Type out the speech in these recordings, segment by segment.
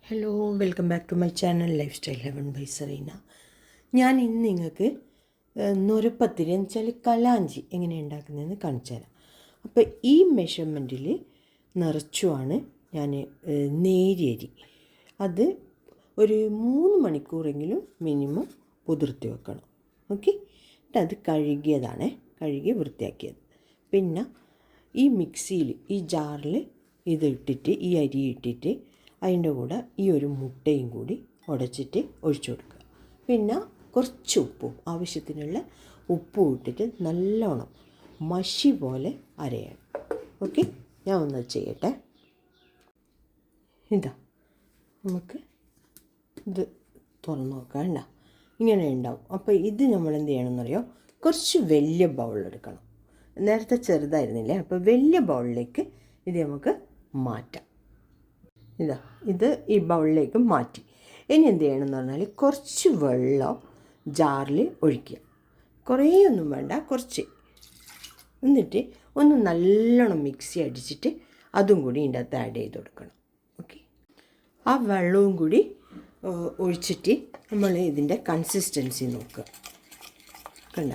Hello, welcome back to my channel lifestyle heaven by Serena. ഞാൻ ഇന്ന് നിങ്ങൾക്ക് നുരപ്പത്തിരി എന്ന് വെച്ചാൽ കലാഞ്ചി എങ്ങനെ ഉണ്ടാക്കുന്നതെന്ന് കാണിച്ചു തരാം. അപ്പോൾ ഈ മെഷർമെൻറ്റിൽ നിറച്ചുമാണ് ഞാൻ നേരിയരി അത് ഒരു 3 മണിക്കൂറെങ്കിലും മിനിമം കുതിർത്തി വെക്കണം. ഓക്കെ, എന്നിട്ട് അത് കഴുകി വൃത്തിയാക്കിയത്. പിന്നെ ഈ മിക്സിയിൽ ഈ ജാറിൽ ഇത് ഇട്ടിട്ട് ഈ അരി ഇട്ടിട്ട് അതിൻ്റെ കൂടെ ഈ ഒരു മുട്ടയും കൂടി ഉടച്ചിട്ട് ഒഴിച്ചു കൊടുക്കുക. പിന്നെ കുറച്ച് ഉപ്പും ആവശ്യത്തിനുള്ള ഉപ്പും ഇട്ടിട്ട് നല്ലോണം മഷി പോലെ അരയണം. ഓക്കെ, ഞാൻ ഒന്ന് ചെയ്യട്ടെ. ഇതാ നമുക്ക് ഇത് തുറന്ന് നോക്കാം. ഇങ്ങനെ ഉണ്ടാവും. അപ്പോൾ ഇത് നമ്മൾ എന്ത് ചെയ്യണമെന്നറിയോ, കുറച്ച് വലിയ ബൗൾ എടുക്കണം. നേരത്തെ ചെറുതായിരുന്നില്ലേ, അപ്പോൾ വലിയ ബൗളിലേക്ക് ഇത് നമുക്ക് മാറ്റാം. ഇത് ഈ ബൗളിലേക്ക് മാറ്റി. ഇനി എന്ത് ചെയ്യണമെന്ന് പറഞ്ഞാൽ കുറച്ച് വെള്ളം ജാറിൽ ഒഴിക്കുക. കുറേയൊന്നും വേണ്ട, കുറച്ച്. എന്നിട്ട് ഒന്ന് നല്ലോണം മിക്സി അടിച്ചിട്ട് അതും കൂടി ഇതിൻ്റെ അകത്ത് ആഡ് ചെയ്ത് കൊടുക്കണം. ഓക്കെ, ആ വെള്ളവും കൂടി ഒഴിച്ചിട്ട് നമ്മൾ ഇതിൻ്റെ കൺസിസ്റ്റൻസി നോക്കുക. കണ്ട,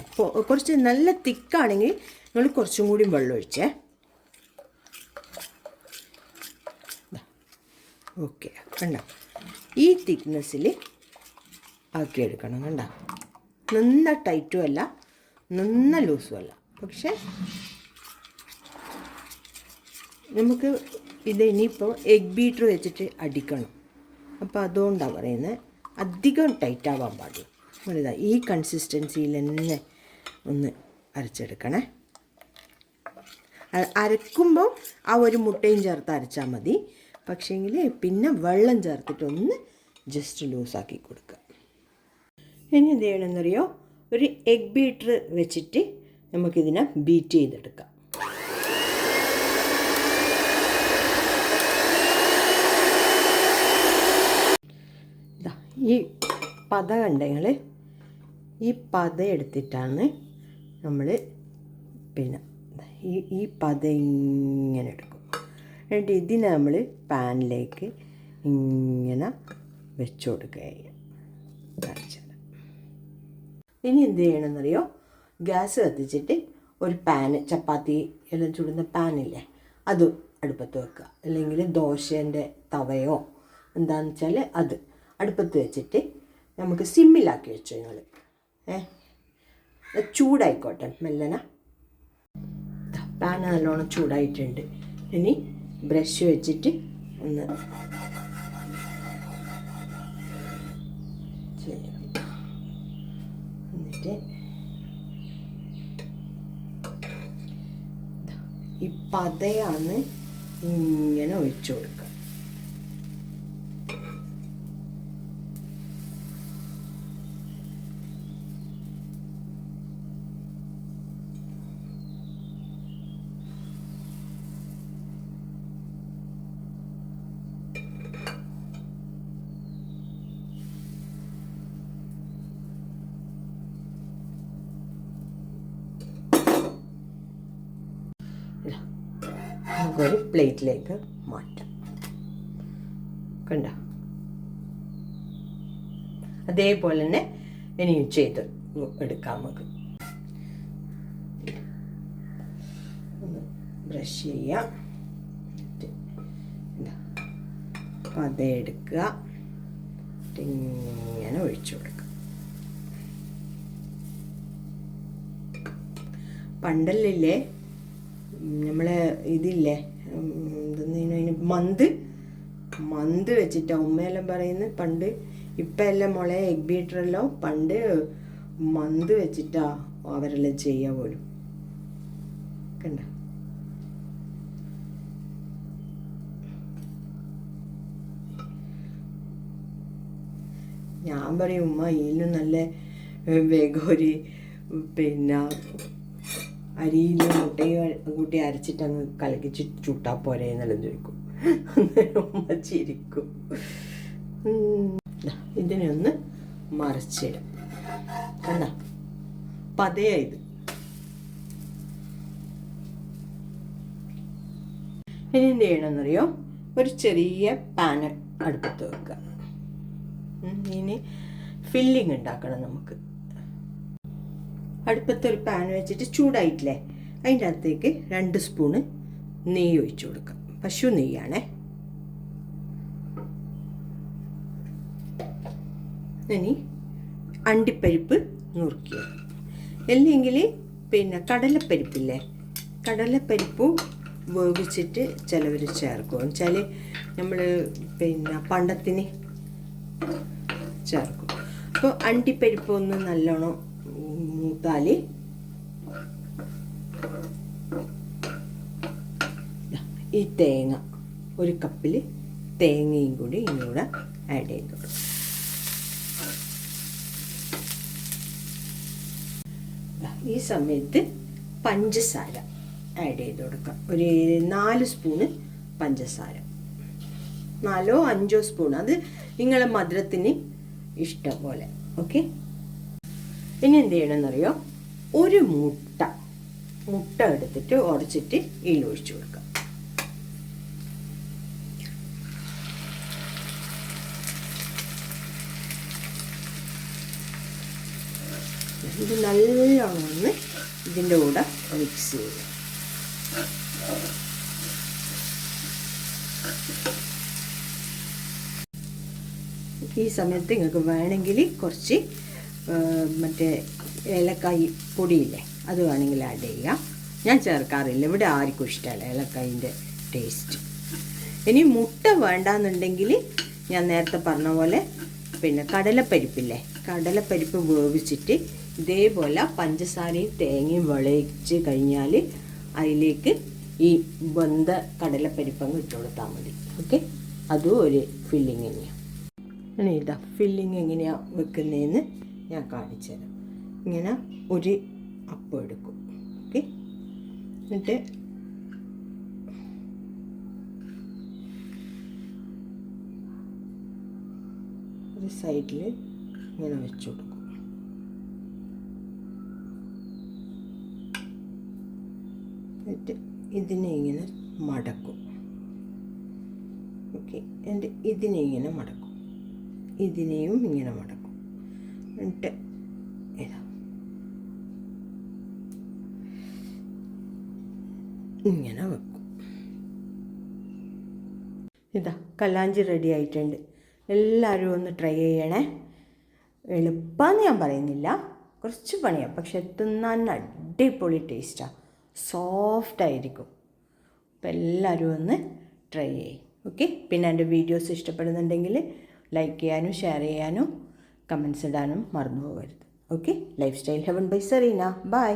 കുറച്ച് നല്ല തിക്കാണെങ്കിൽ നിങ്ങൾ കുറച്ചും കൂടി വെള്ളം ഒഴിച്ചേ. ഓക്കെ, കണ്ട, ഈ തിക്നെസ്സിൽ ആക്കിയെടുക്കണം. കണ്ട, നന്ന ടൈറ്റും അല്ല നന്ന ലൂസും അല്ല. പക്ഷേ നമുക്ക് ഇത് ഇനിയിപ്പോൾ എഗ് ബീറ്റർ വെച്ചിട്ട് അടിക്കണം. അപ്പോൾ അതുകൊണ്ടാണ് പറയുന്നത്, അധികം ടൈറ്റാവാൻ പാടില്ല. നമ്മളിതാ ഈ കൺസിസ്റ്റൻസിയിൽ തന്നെ ഒന്ന് അരച്ചെടുക്കണേ. അരക്കുമ്പോൾ ആ ഒരു മുട്ടയും ചേർത്ത് അരച്ചാൽ മതി. പക്ഷേങ്കിൽ പിന്നെ വെള്ളം ചേർത്തിട്ടൊന്ന് ജസ്റ്റ് ലൂസാക്കി കൊടുക്കുക. ഇനി എന്ത് ചെയ്യണമെന്നറിയോ, ഒരു എഗ് ബീറ്റർ വെച്ചിട്ട് നമുക്കിതിനെ ബീറ്റ് ചെയ്തെടുക്കാം. ഈ പത കണ്ടെങ്കിൽ ഈ പത എടുത്തിട്ടാണ് നമ്മൾ പിന്നെ ഈ പത ഇങ്ങനെ എടുക്കും. എന്നിട്ട് ഇതിനെ നമ്മൾ പാനിലേക്ക് ഇങ്ങനെ വെച്ച് കൊടുക്കുക. ഇനി എന്ത് ചെയ്യണമെന്നറിയോ, ഗ്യാസ് കത്തിച്ചിട്ട് ഒരു പാന്, ചപ്പാത്തി എല്ലാം ചുടുന്ന പാനില്ലേ, അത് അടുപ്പത്ത് വെക്കുക. അല്ലെങ്കിൽ ദോശേൻ്റെ തവയോ എന്താണെന്ന് വെച്ചാൽ അത് അടുപ്പത്ത് വെച്ചിട്ട് നമുക്ക് സിമ്മിലാക്കി വെച്ചു. നിങ്ങൾ ചൂടായിക്കോട്ടെ മെല്ലന. പാൻ നല്ലോണം ചൂടായിട്ടുണ്ട്. ഇനി ബ്രഷ് വെച്ചിട്ട് ഒന്ന് ചെയ്യാം. എന്നിട്ട് ഈ പതയാണ് ഇങ്ങനെ ഒഴിച്ചു കൊടുക്കുക. നമുക്കൊരു പ്ലേറ്റിലേക്ക് മാറ്റാം. കണ്ട, അതേപോലെ തന്നെ ഇനിയും ചെയ്ത് എടുക്കാം. നമുക്ക് ഒന്ന് ബ്രഷ് ചെയ്യാം. അപ്പം അതെടുക്കുക, ഇങ്ങനെ ഒഴിച്ചു കൊടുക്കുക. പണ്ടല്ലേ നമ്മളെ ഇതില്ലേ, എന്തെന്ന് മന്ത് വെച്ചിട്ടാണ് ഉമ്മയെല്ലാം പറയുന്നത് പണ്ട്. ഇപ്പം എല്ലാം മോളെ എഗ് ബീറ്ററെല്ലാം പണ്ട് മന്ത് വെച്ചിട്ടാ അവരെല്ലാം ചെയ്യാൻ പോലും. കണ്ട, ഞാൻ പറയും ഉമ്മ ഇതിനും നല്ല വേഗം ഒരു പിന്നെ അരിയിലും മുട്ടയും കൂട്ടി അരച്ചിട്ടങ്ങ് കലക്കിച്ച് ചുട്ടാൽ പോരെ എന്നെല്ലാം ചോദിക്കും. ഉമ്മ ചിരിക്കും. ഇതിനെ ഒന്ന് മറിച്ചിടും. കണ്ട, പതയായത്. ഇനി എന്ത് ചെയ്യണമെന്നറിയോ, ഒരു ചെറിയ പാൻ അടുപ്പത്ത് വെക്കുക. ഇനി ഫില്ലിങ് ഉണ്ടാക്കണം നമുക്ക്. അടുപ്പത്തൊരു പാൻ വെച്ചിട്ട് ചൂടായിട്ടില്ലേ, അതിൻ്റെ അകത്തേക്ക് 2 സ്പൂണ് നെയ്യ് ഒഴിച്ചു കൊടുക്കാം. പശു നെയ്യാണേ. ഇനി അണ്ടിപ്പരിപ്പ് നുറുക്കിയത്, അല്ലെങ്കിൽ പിന്നെ കടലപ്പരിപ്പില്ലേ, കടലപ്പരിപ്പും വേവിച്ചിട്ട് ചിലവർ ചേർക്കും. വെച്ചാൽ നമ്മൾ പിന്നെ പണ്ടത്തിന് ചേർക്കും. അപ്പോൾ അണ്ടിപ്പരിപ്പ് ഒന്ന് നല്ലോണം മൂത്താൽ ഈ തേങ്ങ, 1 കപ്പിൽ തേങ്ങയും കൂടി ഇതിലൂടെ ആഡ് ചെയ്ത് കൊടുക്കും. ഈ സമയത്ത് പഞ്ചസാര ആഡ് ചെയ്ത് കൊടുക്കാം. ഒരു 4 സ്പൂണ് പഞ്ചസാര, 4 5 സ്പൂൺ, അത് നിങ്ങളെ മധുരത്തിന് ഇഷ്ടം പോലെ. ഓക്കെ. ഇനി എന്ത് ചെയ്യണമെന്നറിയോ, ഒരു മുട്ട എടുത്തിട്ട് ഉടച്ചിട്ട് ഇതിൽ ഒഴിച്ചു കൊടുക്കാം. ഇത് നല്ലോണം ഒന്ന് ഇതിൻ്റെ കൂടെ മിക്സ് ചെയ്യുക. ഈ സമയത്ത് നിങ്ങൾക്ക് വേണമെങ്കിൽ കുറച്ച് മറ്റേ ഏലക്കായ് പൊടിയില്ലേ, അത് വേണമെങ്കിൽ ആഡ് ചെയ്യാം. ഞാൻ ചേർക്കാറില്ല, ഇവിടെ ആർക്കും ഇഷ്ടമല്ല ഏലക്കായിൻ്റെ ടേസ്റ്റ്. ഇനി മുട്ട വേണ്ടാന്നുണ്ടെങ്കിൽ ഞാൻ നേരത്തെ പറഞ്ഞ പോലെ പിന്നെ കടലപ്പരിപ്പില്ലേ, കടലപ്പരിപ്പ് വേവിച്ചിട്ട് ഇതേപോലെ പഞ്ചസാരയും തേങ്ങയും വിളയിച്ച് കഴിഞ്ഞാൽ അതിലേക്ക് ഈ വെന്ത കടലപ്പരിപ്പങ്ങ് ഇട്ട് കൊടുത്താൽ മതി. ഓക്കെ. അതും ഒരു ഫില്ലിങ് തന്നെയാണ്. ഇനി ഇതാ ഫില്ലിങ് എങ്ങനെയാണ് വെക്കുന്നതെന്ന് ഞാൻ കാണിച്ചു തരാം. ഇങ്ങനെ ഒരു അപ്പം എടുക്കും. ഓക്കെ. എന്നിട്ട് ഒരു സൈഡിൽ ഇങ്ങനെ വെച്ച് കൊടുക്കും. എന്നിട്ട് ഇതിനെ ഇങ്ങനെ മടക്കും. ഓക്കെ. എന്നിട്ട് ഇതിനെ ഇങ്ങനെ മടക്കും, ഇതിനെയും ഇങ്ങനെ മടക്കും. എന്നിട്ട് ഇതാ ഇങ്ങനെ വെക്കും. ഇതാ കല്ലാഞ്ചി റെഡി ആയിട്ടുണ്ട്. എല്ലാവരും ഒന്ന് ട്രൈ ചെയ്യണേ. എളുപ്പമെന്ന് ഞാൻ പറയുന്നില്ല, കുറച്ച് പണിയാണ്, പക്ഷെ തിന്നാൻ അടിപൊളി ടേസ്റ്റാണ്, സോഫ്റ്റായിരിക്കും. അപ്പം എല്ലാവരും ഒന്ന് ട്രൈ ചെയ്യും. ഓക്കെ. പിന്നെ എൻ്റെ വീഡിയോസ് ഇഷ്ടപ്പെടുന്നുണ്ടെങ്കിൽ ലൈക്ക് ചെയ്യാനും ഷെയർ ചെയ്യാനും കമൻസ് ഇടാനും മറന്നു പോകരുത്. Okay. Lifestyle heaven by Serena. By.